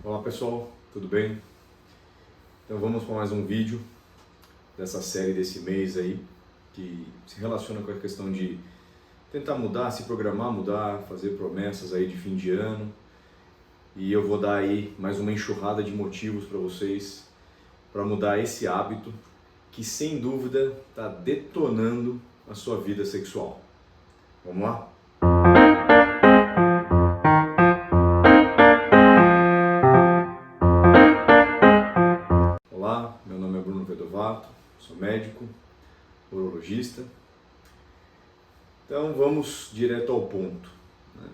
Olá pessoal, tudo bem? Então vamos para mais um vídeo dessa série desse mês aí que se relaciona com a questão de tentar mudar, se programar, mudar, fazer promessas aí de fim de ano. E eu vou dar aí mais uma enxurrada de motivos para vocês para mudar esse hábito que sem dúvida está detonando a sua vida sexual. Vamos lá? Olá, meu nome é Bruno Vedovato, sou médico, urologista. Então vamos direto ao ponto, né?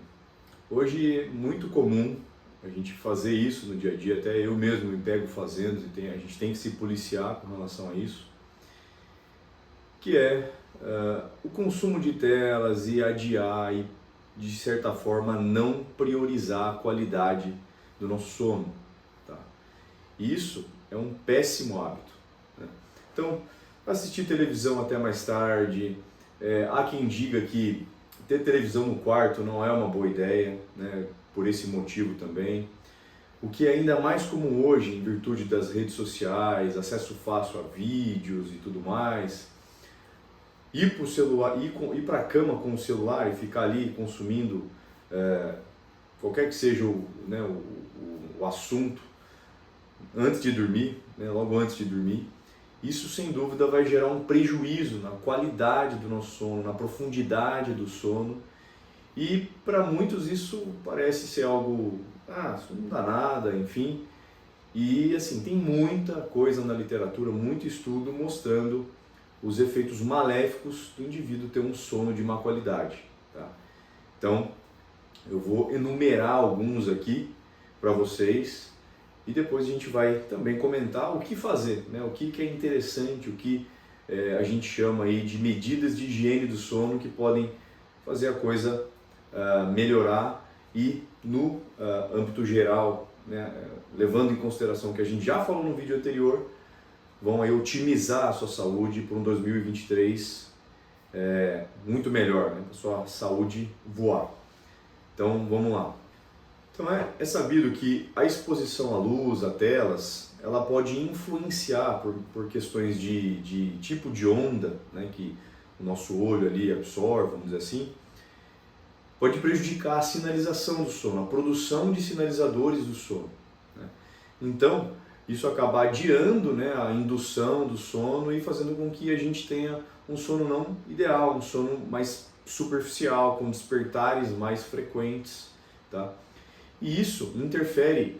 Hoje é muito comum a gente fazer isso no dia a dia, até eu mesmo me pego fazendo, e a gente tem que se policiar com relação a isso, que é o consumo de telas e adiar e, de certa forma, não priorizar a qualidade do nosso sono. Tá? Isso é um péssimo hábito, né? Então, assistir televisão até mais tarde, há quem diga que ter televisão no quarto não é uma boa ideia, né? Por esse motivo também. O que é ainda mais comum hoje, em virtude das redes sociais, acesso fácil a vídeos e tudo mais, ir para o celular, ir para a cama com o celular e ficar ali consumindo qualquer que seja o assunto antes de dormir, né, logo antes de dormir, isso sem dúvida vai gerar um prejuízo na qualidade do nosso sono, na profundidade do sono, e para muitos isso parece ser algo, isso não dá nada, enfim, e assim, tem muita coisa na literatura, muito estudo mostrando os efeitos maléficos do indivíduo ter um sono de má qualidade, tá? Então, eu vou enumerar alguns aqui para vocês, e depois a gente vai também comentar o que fazer, né? O que é interessante, o que a gente chama aí de medidas de higiene do sono que podem fazer a coisa melhorar e no âmbito geral, né, levando em consideração o que a gente já falou no vídeo anterior, vão aí otimizar a sua saúde para um 2023 muito melhor, né? A sua saúde voar. Então vamos lá. Então é sabido que a exposição à luz, a telas, ela pode influenciar por questões de tipo de onda, né, que o nosso olho ali absorve, vamos dizer assim, pode prejudicar a sinalização do sono, a produção de sinalizadores do sono, né? Então, isso acaba adiando, né, a indução do sono e fazendo com que a gente tenha um sono não ideal, um sono mais superficial, com despertares mais frequentes, tá? E isso interfere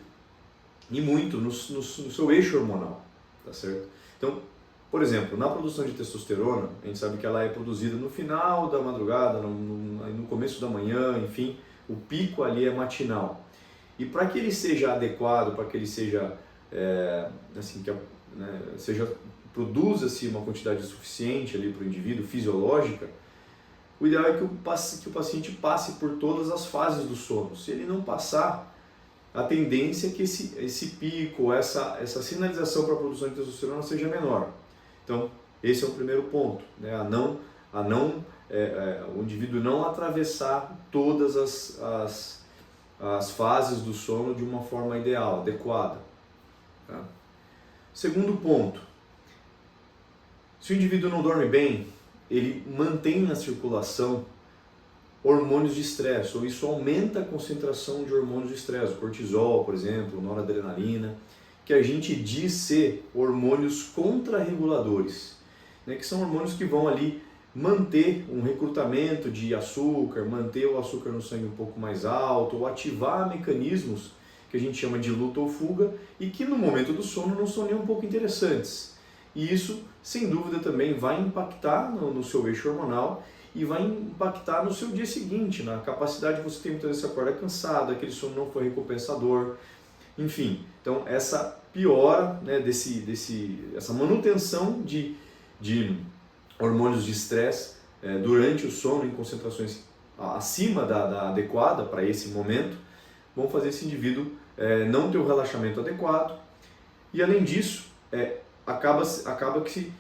e muito no seu eixo hormonal, tá certo? Então, por exemplo, na produção de testosterona, a gente sabe que ela é produzida no final da madrugada, no começo da manhã, enfim, o pico ali é matinal. E para que ele seja adequado, para que ele seja, produza-se uma quantidade suficiente ali para o indivíduo, fisiológica, o ideal é que o paciente passe por todas as fases do sono. Se ele não passar, a tendência é que esse pico, essa sinalização para a produção de testosterona seja menor. Então, esse é o primeiro ponto, né? O indivíduo não atravessar todas as fases do sono de uma forma ideal, adequada, tá? Segundo ponto, se o indivíduo não dorme bem, ele mantém na circulação hormônios de estresse, ou isso aumenta a concentração de hormônios de estresse, cortisol, por exemplo, noradrenalina, que a gente diz ser hormônios contrarreguladores, né, que são hormônios que vão ali manter um recrutamento de açúcar, manter o açúcar no sangue um pouco mais alto, ou ativar mecanismos que a gente chama de luta ou fuga, e que no momento do sono não são nem um pouco interessantes. E isso, sem dúvida, também vai impactar no seu eixo hormonal e vai impactar no seu dia seguinte, na capacidade que você tem muitas vezes de acordar cansado, aquele sono não foi recompensador, enfim. Então, essa piora, né, essa manutenção de hormônios de estresse durante o sono em concentrações acima da adequada para esse momento, vão fazer esse indivíduo não ter o relaxamento adequado, e além disso, acaba que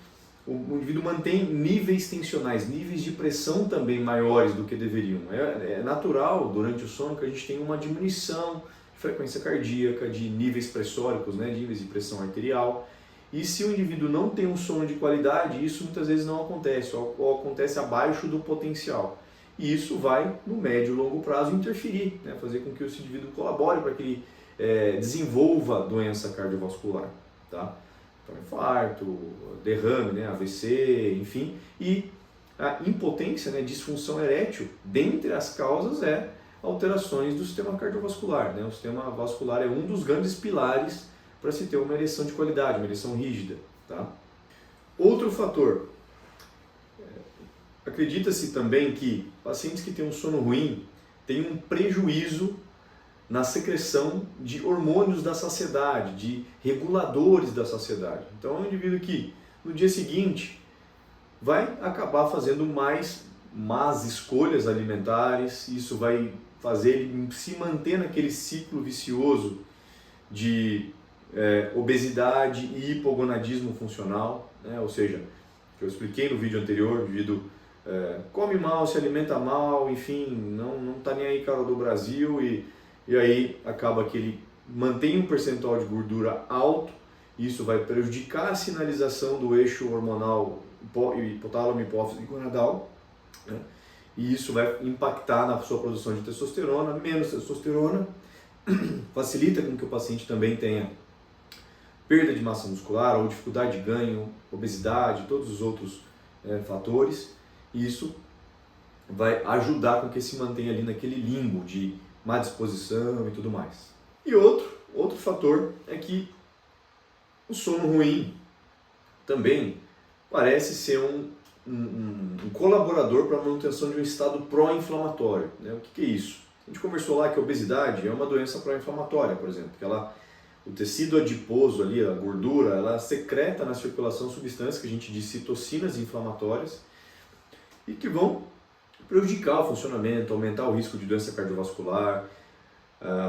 o indivíduo mantém níveis tensionais, níveis de pressão também maiores do que deveriam. É natural durante o sono que a gente tenha uma diminuição frequência cardíaca, de níveis pressóricos, né, níveis de pressão arterial. E se o indivíduo não tem um sono de qualidade, isso muitas vezes não acontece, ou acontece abaixo do potencial. E isso vai, no médio e longo prazo, interferir, né, fazer com que esse indivíduo colabore para que ele desenvolva doença cardiovascular, tá? Então, infarto, derrame, né, AVC, enfim. E a impotência, né, disfunção erétil, dentre as causas alterações do sistema cardiovascular, né? O sistema vascular é um dos grandes pilares para se ter uma ereção de qualidade, uma ereção rígida, tá? Outro fator, acredita-se também que pacientes que têm um sono ruim têm um prejuízo na secreção de hormônios da saciedade, de reguladores da saciedade. Então é um indivíduo que no dia seguinte vai acabar fazendo mais más escolhas alimentares, isso vai fazer ele se manter naquele ciclo vicioso de obesidade e hipogonadismo funcional, né? Ou seja, que eu expliquei no vídeo anterior, o indivíduo come mal, se alimenta mal, enfim, não está nem aí cara do Brasil e aí acaba que ele mantém um percentual de gordura alto, e isso vai prejudicar a sinalização do eixo hormonal hipotálamo, hipófise e gonadal, né? E isso vai impactar na sua produção de testosterona, menos testosterona, facilita com que o paciente também tenha perda de massa muscular ou dificuldade de ganho, obesidade, todos os outros fatores, e isso vai ajudar com que se mantenha ali naquele limbo de má disposição e tudo mais. E outro fator é que o sono ruim também parece ser um colaborador para a manutenção de um estado pró-inflamatório, né? O que é isso? A gente conversou lá que a obesidade é uma doença pró-inflamatória, por exemplo, que o tecido adiposo ali, a gordura, ela secreta na circulação substâncias que a gente diz citocinas inflamatórias e que vão prejudicar o funcionamento, aumentar o risco de doença cardiovascular,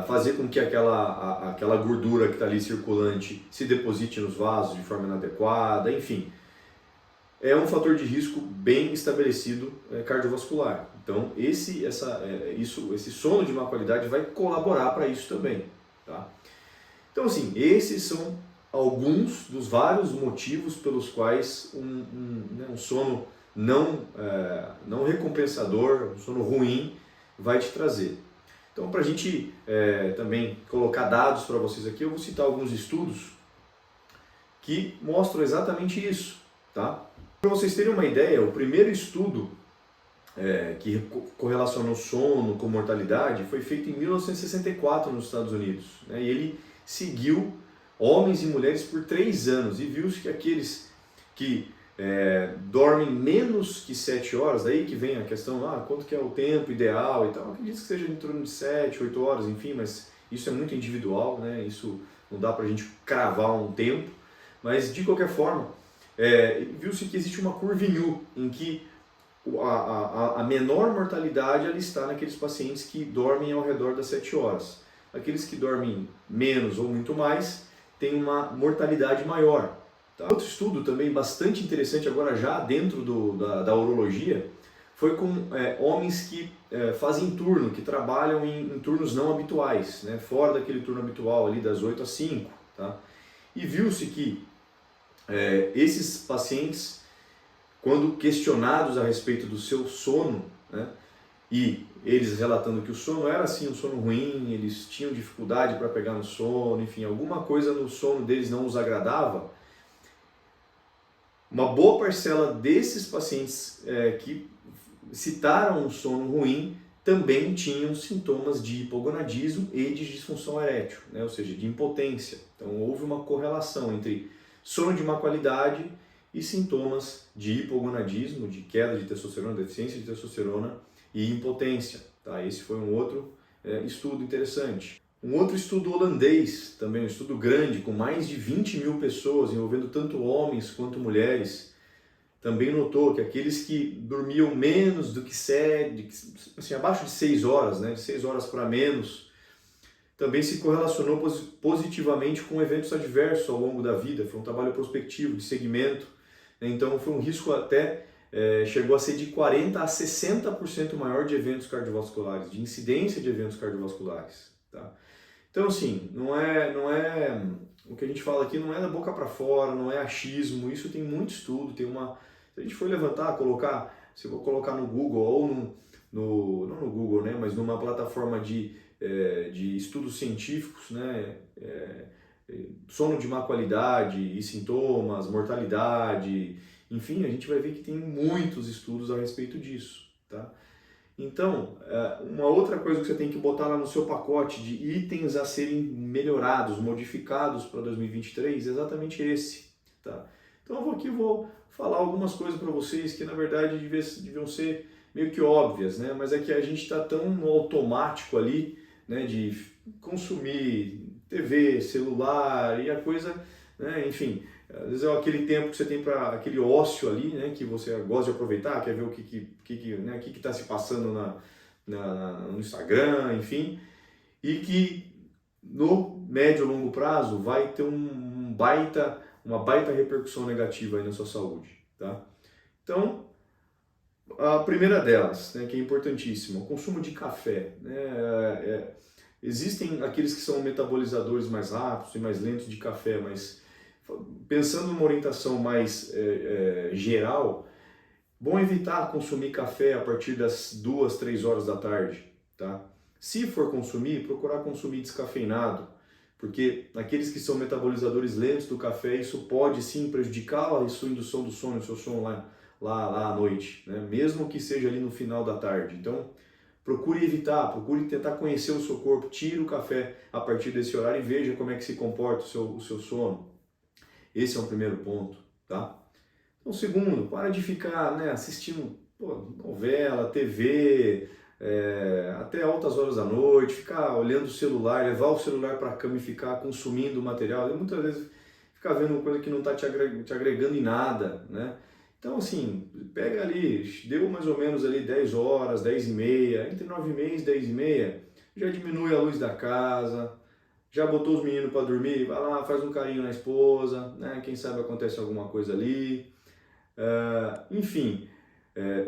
fazer com que aquela gordura que está ali circulante se deposite nos vasos de forma inadequada, enfim. É um fator de risco bem estabelecido cardiovascular. Então, esse sono de má qualidade vai colaborar para isso também, tá? Então, assim, esses são alguns dos vários motivos pelos quais um sono não recompensador, um sono ruim, vai te trazer. Então, para a gente também colocar dados para vocês aqui, eu vou citar alguns estudos que mostram exatamente isso, tá? Para vocês terem uma ideia, o primeiro estudo que correlacionou sono com mortalidade foi feito em 1964 nos Estados Unidos, né? E ele seguiu homens e mulheres por 3 anos e viu-se que aqueles que dormem menos que 7 horas, daí que vem a questão, quanto que é o tempo ideal e tal, eu acredito que seja em torno de 7, 8 horas, enfim, mas isso é muito individual, né? Isso não dá pra gente cravar um tempo, mas de qualquer forma, viu-se que existe uma curva em U, em que a menor mortalidade ela está naqueles pacientes que dormem ao redor das 7 horas. Aqueles que dormem menos ou muito mais têm uma mortalidade maior. Tá? Outro estudo também bastante interessante, agora já dentro da urologia, foi com homens que fazem turno, que trabalham em turnos não habituais, né? Fora daquele turno habitual ali das 8 às 5. Tá? E viu-se que esses pacientes, quando questionados a respeito do seu sono, né, e eles relatando que o sono era assim um sono ruim, eles tinham dificuldade para pegar no sono, enfim, alguma coisa no sono deles não os agradava, uma boa parcela desses pacientes que citaram um sono ruim também tinham sintomas de hipogonadismo e de disfunção erétil, né, ou seja, de impotência. Então houve uma correlação entre sono de má qualidade e sintomas de hipogonadismo, de queda de testosterona, deficiência de testosterona e impotência. Tá? Esse foi um outro estudo interessante. Um outro estudo holandês, também um estudo grande, com mais de 20 mil pessoas, envolvendo tanto homens quanto mulheres, também notou que aqueles que dormiam menos do que 7, assim, abaixo de 6 horas, né, de 6 horas para menos, também se correlacionou positivamente com eventos adversos ao longo da vida. Foi um trabalho prospectivo, de segmento, né? Então foi um risco até, chegou a ser de 40% a 60% maior de eventos cardiovasculares, de incidência de eventos cardiovasculares. Tá? Então, assim, não é o que a gente fala aqui não é da boca para fora, não é achismo, isso tem muito estudo, se a gente for levantar, se eu vou colocar no Google ou não no Google, né, mas numa plataforma de estudos científicos, né, sono de má qualidade e sintomas, mortalidade, enfim, a gente vai ver que tem muitos estudos a respeito disso, tá? Então, uma outra coisa que você tem que botar lá no seu pacote de itens a serem melhorados, modificados para 2023 é exatamente esse, tá? Então eu vou falar algumas coisas para vocês que na verdade deviam ser meio que óbvias, né? Mas é que a gente está tão no automático ali, né, de consumir TV, celular e a coisa, né, enfim, às vezes é aquele tempo que você tem para aquele ócio ali, né, que você gosta de aproveitar, quer ver o que está se passando no Instagram, enfim, e que no médio e longo prazo vai ter uma baita repercussão negativa aí na sua saúde, tá? Então, a primeira delas, né, que é importantíssima, o consumo de café, né, existem aqueles que são metabolizadores mais rápidos e mais lentos de café, mas pensando numa orientação mais geral, bom evitar consumir café a partir das 2, 3 horas da tarde, tá? Se for consumir, procurar consumir descafeinado, porque aqueles que são metabolizadores lentos do café, isso pode sim prejudicar a sua indução do sono, o seu sono lá à noite, né? Mesmo que seja ali no final da tarde. Então, procure evitar, procure tentar conhecer o seu corpo, tire o café a partir desse horário e veja como é que se comporta o seu sono. Esse é um primeiro ponto, tá? Então, segundo, para de ficar, né, assistindo novela, TV, até altas horas da noite, ficar olhando o celular, levar o celular para a cama e ficar consumindo o material, e muitas vezes ficar vendo uma coisa que não está te agregando em nada, né? Então, assim, pega ali, deu mais ou menos ali 10 horas, 10 e meia, entre 9 e meia e 10 e meia, já diminui a luz da casa, já botou os meninos para dormir, vai lá, faz um carinho na esposa, né? Quem sabe acontece alguma coisa ali. Enfim,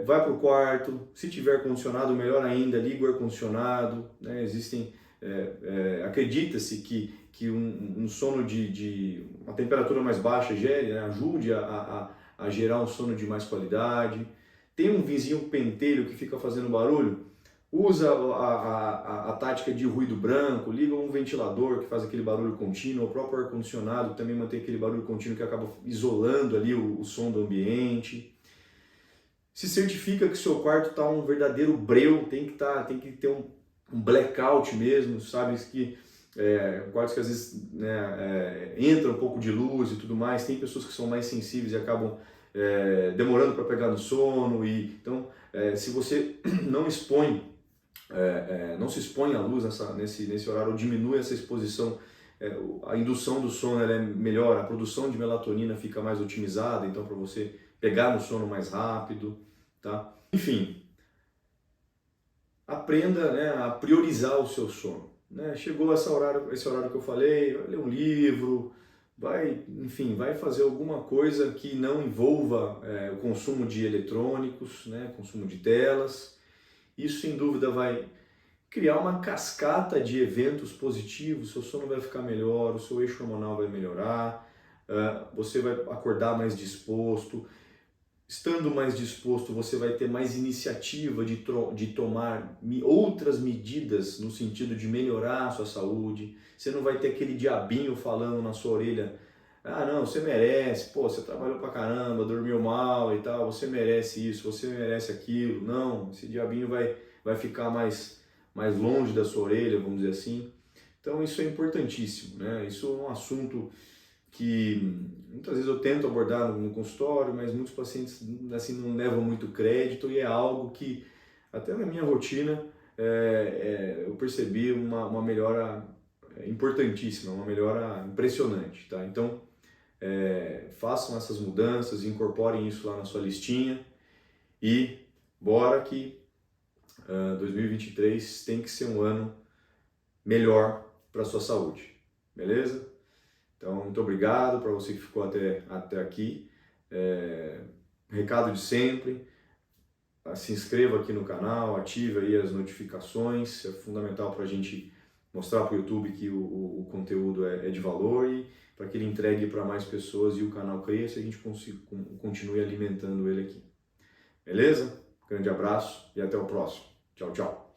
vai para o quarto, se tiver ar-condicionado, melhor ainda, liga o ar-condicionado, né? Acredita-se que um sono de uma temperatura mais baixa né? Ajude a gerar um sono de mais qualidade. Tem um vizinho pentelho que fica fazendo barulho, usa a tática de ruído branco, liga um ventilador que faz aquele barulho contínuo, o próprio ar-condicionado que também mantém aquele barulho contínuo que acaba isolando ali o som do ambiente. Se certifica que o seu quarto está um verdadeiro breu, tem que ter um blackout mesmo, sabe? Quartos que às vezes, né, entra um pouco de luz e tudo mais, tem pessoas que são mais sensíveis e acabam demorando para pegar no sono. Então, se você não se expõe à luz nesse horário, ou diminui essa exposição, a indução do sono ela é melhor, a produção de melatonina fica mais otimizada, então para você pegar no sono mais rápido, tá? Enfim, aprenda, né, a priorizar o seu sono, né? Chegou esse horário que eu falei, vai ler um livro, enfim, vai fazer alguma coisa que não envolva o consumo de eletrônicos, né, consumo de telas. Isso sem dúvida vai criar uma cascata de eventos positivos, seu sono vai ficar melhor, o seu eixo hormonal vai melhorar, você vai acordar mais disposto. Estando mais disposto, você vai ter mais iniciativa de tomar outras medidas no sentido de melhorar a sua saúde. Você não vai ter aquele diabinho falando na sua orelha: ah, não, você merece, pô, você trabalhou pra caramba, dormiu mal e tal, você merece isso, você merece aquilo. Não, esse diabinho vai ficar mais longe da sua orelha, vamos dizer assim. Então isso é importantíssimo, né? Isso é um assunto que muitas vezes eu tento abordar no consultório, mas muitos pacientes assim não levam muito crédito, e é algo que até na minha rotina eu percebi uma melhora importantíssima, uma melhora impressionante, tá? Então façam essas mudanças, incorporem isso lá na sua listinha e bora que 2023 tem que ser um ano melhor para a sua saúde, beleza? Então, muito obrigado para você que ficou até aqui. Recado de sempre, se inscreva aqui no canal, ative aí as notificações, é fundamental para a gente mostrar para o YouTube que o conteúdo é de valor e para que ele entregue para mais pessoas e o canal cresça e a gente continue alimentando ele aqui. Beleza? Grande abraço e até o próximo. Tchau, tchau.